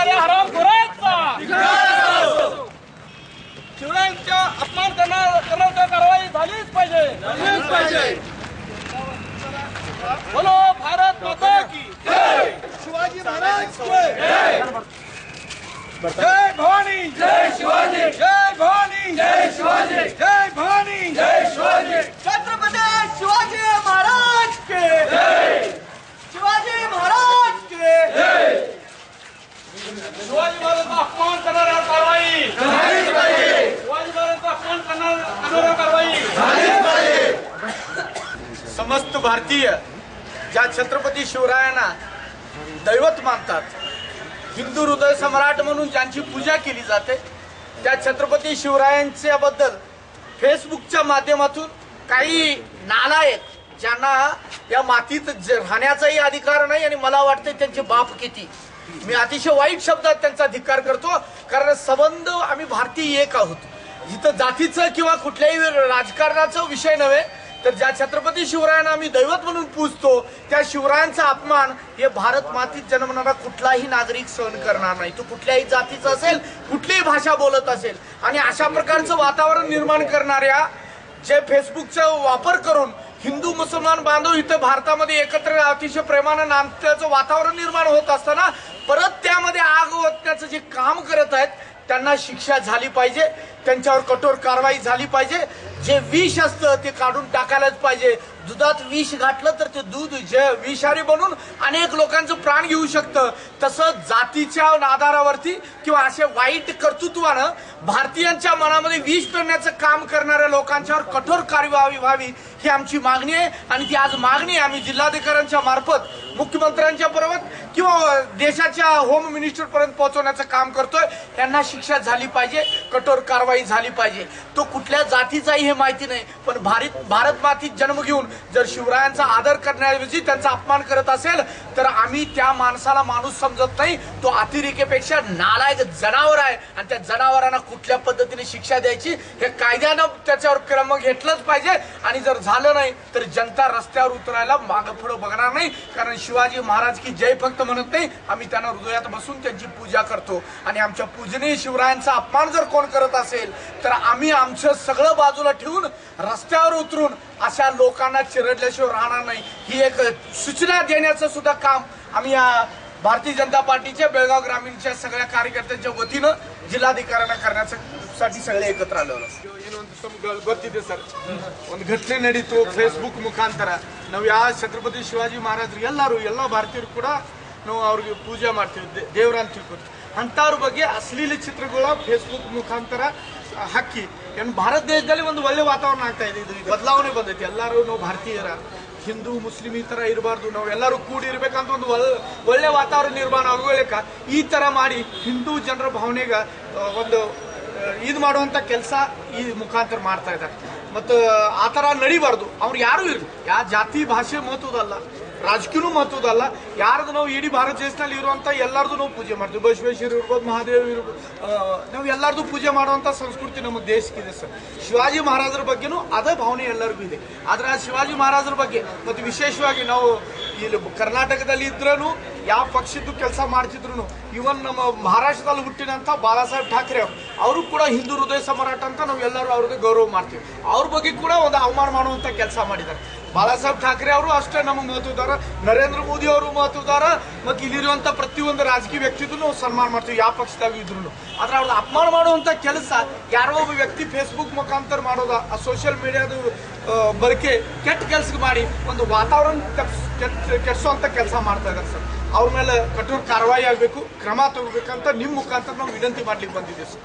करणाऱ्या हरामखोरांचा शिवरायांचा अपमान करणाऱ्या कारवाई झालीच पाहिजे। बोलो भारत माता की जय, शिवाजी महाराज की जय, जय भवानी, जय शिवाजी, जय भवानी, जय शिवाजी, जय भवानी, जय शिवाजी, छत्रपती शिवाजी महाराज के जय, शिवाजी महाराज के जय। शिवाजी महाराजांचा अपमान करणाऱ्या कारवाई झालीच पाहिजे। शिवाजी महाराजांचा अपमान करणाऱ्या कारवाई झालीच पाहिजे। समस्त भारतीय ज्या छत्रपती शिवरायांना दैवत मानतात, हिंदू हृदय सम्राट म्हणून ज्यांची पूजा केली जाते, त्या छत्रपती शिवरायांच्या बद्दल फेसबुकच्या माध्यमातून काही नालायक ज्यांना या मातीत राहण्याचाही अधिकार नाही आणि मला वाटते त्यांचे बाप किती, मी अतिशय वाईट शब्दात त्यांचा धिक्कार करतो। कारण संबंध आम्ही भारतीय एक आहोत, जिथं जातीचं किंवा कुठल्याही राजकारणाचा विषय नव्हे, तर ज्या छत्रपती शिवरायांना आम्ही दैवत म्हणून पूजतो त्या शिवरायांचा अपमान हे भारत मातीत जन्मणारा कुठलाही नागरिक सहन करणार नाही। तो कुठल्याही जातीचा असेल, कुठलीही भाषा बोलत असेल, आणि अशा प्रकारचं वातावरण निर्माण करणाऱ्या जे फेसबुकचा वापर करून हिंदू मुसलमान बांधव इथं भारतामध्ये एकत्र अतिशय प्रेमानं नांदण्याचं वातावरण निर्माण होत असताना परत त्यामध्ये आग ओतण्याचं जे काम करत आहेत त्यांना शिक्षा झाली पाहिजे, त्यांच्यावर कठोर कारवाई झाली पाहिजे। जे विष असतं ते काढून टाकायलाच पाहिजे। दुधात विष घातलं तर ते दूध जे विषारी बनून अनेक लोकांचं प्राण घेऊ शकतं, तसं जातीच्या आधारावरती किंवा असे वाईट कर्तृत्वानं भारतीयांच्या मनामध्ये विष पेरण्याचं काम करणाऱ्या लोकांच्यावर कठोर कारवाई व्हावी ही आमची मागणी आहे। आणि ती आज मागणी आम्ही जिल्हाधिकाऱ्यांच्या मार्फत मुख्यमंत्र्यांच्या पर्यंत किंवा देशाच्या होम मिनिस्टर पर्यंत पोहोचवण्याचं काम करतोय। त्यांना शिक्षा झाली पाहिजे, कठोर कारवाई झाली पाहिजे। तो कुठल्या जातीचाही हे माहिती नाही, पण भारत मातीत जन्म घेऊन जर शिवरायांचा आदर करण्याऐवजी त्यांचा अपमान करत असेल तर आम्ही त्या माणसाला माणूस समजत नाही, तो अतिरेकेपेक्षा नालायक जनावर आहे। आणि त्या जनावरांना कुठल्या पद्धतीने शिक्षा द्यायची हे कायद्यानं त्याच्यावर क्रम घेतलंच पाहिजे। आणि जर झालं नाही तर जनता रस्त्यावर उतरायला मागं पुढं बघणार नाही, कारण शिवाजी महाराज की जय फक्त म्हणत नाही, आम्ही त्यांना हृदयात बसून त्यांची पूजा करतो। आणि आमच्या पूजनीय शिवरायांचा अपमान जर कोण करत असेल तर आम्ही आमचं सगळं बाजूला ठेवून रस्त्यावर उतरून अशा लोकांना चिरडल्याशिवाय राहणार नाही। ही एक सूचना देण्याचं सुद्धा काम आम्ही भारतीय जनता पार्टीच्या बेळगाव ग्रामीणच्या सगळ्या कार्यकर्त्यांच्या वतीनं जिल्हाधिकाऱ्यांना करण्यासाठी सगळे एकत्र आलो। ಗೊತ್ತಿದೆ ಸರ್, ಒಂದು ಘಟನೆ ನಡೀತು ಫೇಸ್ಬುಕ್ ಮುಖಾಂತರ। ನಾವು ಯಾವ ಛತ್ರಪತಿ ಶಿವಾಜಿ ಮಹಾರಾಜರು ಎಲ್ಲ ಭಾರತೀಯರು ಕೂಡ ನಾವು ಅವ್ರಿಗೆ ಪೂಜೆ ಮಾಡ್ತೀವಿ, ದೇವರ ಅಂತ ತಿಳ್ಕೊತೀವಿ। ಅಂಥವ್ರ ಬಗ್ಗೆ ಅಶ್ಲೀಲ ಚಿತ್ರಗಳ ಫೇಸ್ಬುಕ್ ಮುಖಾಂತರ ಹಾಕಿ ಏನು ಭಾರತ ದೇಶದಲ್ಲಿ ಒಂದು ಒಳ್ಳೆ ವಾತಾವರಣ ಆಗ್ತಾ ಇದೆ, ಇದು ಬದಲಾವಣೆ ಬಂದೈತಿ। ಎಲ್ಲರೂ ನಾವು ಭಾರತೀಯರ, ಹಿಂದೂ ಮುಸ್ಲಿಂ ಈ ತರ ಇರಬಾರ್ದು, ನಾವು ಎಲ್ಲರೂ ಕೂಡಿ ಇರಬೇಕಂತ ಒಂದು ಒಳ್ಳೆ ವಾತಾವರಣ ನಿರ್ಮಾಣ ಆಗೋಳಕ ಈ ತರ ಮಾಡಿ ಹಿಂದೂ ಜನರ ಭಾವನೆಗೆ ಒಂದು ಇದು ಮಾಡುವಂತ ಕೆಲಸ ಈ ಮುಖಾಂತರ ಮಾಡ್ತಾ ಇದ್ದಾರೆ। ಮತ್ತು ಆ ತರ ನಡಿಬಾರ್ದು। ಅವ್ರು ಯಾರು ಇರಲಿ, ಯಾವ ಜಾತಿ ಭಾಷೆ ಮಹತ್ವದಲ್ಲ, ರಾಜಕೀಯನೂ ಮಹತ್ವದಲ್ಲ, ಯಾರ್ದು ನಾವು ಇಡೀ ಭಾರತ ದೇಶದಲ್ಲಿ ಇರುವಂತ ಎಲ್ಲರದು ನಾವು ಪೂಜೆ ಮಾಡ್ತೀವಿ। ಬಸವೇಶ್ವರ ಇರ್ಬೋದು, ಮಹಾದೇವ್ ಇರ್ಬೋದು, ನಾವು ಎಲ್ಲರದು ಪೂಜೆ ಮಾಡುವಂತ ಸಂಸ್ಕೃತಿ ನಮ್ಮ ದೇಶಕ್ಕಿದೆ ಸರ್। ಶಿವಾಜಿ ಮಹಾರಾಜರ ಬಗ್ಗೆನೂ ಅದೇ ಭಾವನೆ ಎಲ್ಲರಿಗೂ ಇದೆ। ಆದ್ರೆ ಆ ಶಿವಾಜಿ ಮಹಾರಾಜರ ಬಗ್ಗೆ ಮತ್ತು ವಿಶೇಷವಾಗಿ ನಾವು ಇಲ್ಲಿ ಕರ್ನಾಟಕದಲ್ಲಿ ಇದ್ರೂ ಯಾವ ಪಕ್ಷದ್ದು ಕೆಲಸ ಮಾಡ್ತಿದ್ರು, ಇವನ್ ನಮ್ಮ ಮಹಾರಾಷ್ಟ್ರದಲ್ಲಿ ಹುಟ್ಟಿದಂತ ಬಾಳಾ ಸಾಹೇಬ್ ಠಾಕ್ರೆ ಅವರು ಕೂಡ ಹಿಂದೂ ಹೃದಯ ಸಮ್ರಾಟ ಅಂತ ನಾವು ಎಲ್ಲರೂ ಅವ್ರಿಗೆ ಗೌರವ ಮಾಡ್ತೀವಿ। ಅವ್ರ ಬಗ್ಗೆ ಕೂಡ ಒಂದು ಅವಮಾನ ಮಾಡುವಂತ ಕೆಲಸ ಮಾಡಿದ್ದಾರೆ। ಬಾಳಾ ಸಾಹೇಬ್ ಠಾಕ್ರೆ ಅವರು ಅಷ್ಟೇ ನಮಗೆ ಮಹತ್ವದಾರ, ನರೇಂದ್ರ ಮೋದಿ ಅವರು ಮಹತ್ವದಾರ, ಮತ್ತು ಇಲ್ಲಿರುವಂತ ಪ್ರತಿಯೊಂದು ರಾಜಕೀಯ ವ್ಯಕ್ತಿಗೂ ನಾವು ಸನ್ಮಾನ ಮಾಡ್ತೀವಿ ಯಾವ ಪಕ್ಷದಾಗ ಇದ್ರು। ಆದ್ರೆ ಅವ್ರದ್ದು ಅಪಮಾನ ಮಾಡುವಂತ ಕೆಲಸ ಯಾರೋ ಒಬ್ಬ ವ್ಯಕ್ತಿ ಫೇಸ್ಬುಕ್ ಮುಖಾಂತರ ಮಾಡೋದ, ಆ ಸೋಷಿಯಲ್ ಮೀಡಿಯಾದ ಬಳಕೆ ಕೆಟ್ಟ ಕೆಲಸ ಮಾಡಿ ಒಂದು ವಾತಾವರಣ ಕೆಡಿಸುವಂತ ಕೆಲಸ ಮಾಡ್ತಾ ಇದ್ದಾರೆ ಸರ್। ಅವ್ರ ಮೇಲೆ ಕಠೋರ कारवाई ಆಗಬೇಕು, ಕ್ರಮ ತಗೋಬೇಕಂತ ನಿಮ್ಮ ಮುಖಾಂತರ ನಾವು ವಿನಂತಿ ಮಾಡ್ಲಿಕ್ಕೆ ಬಂದಿದ್ದೀವಿ ಸರ್।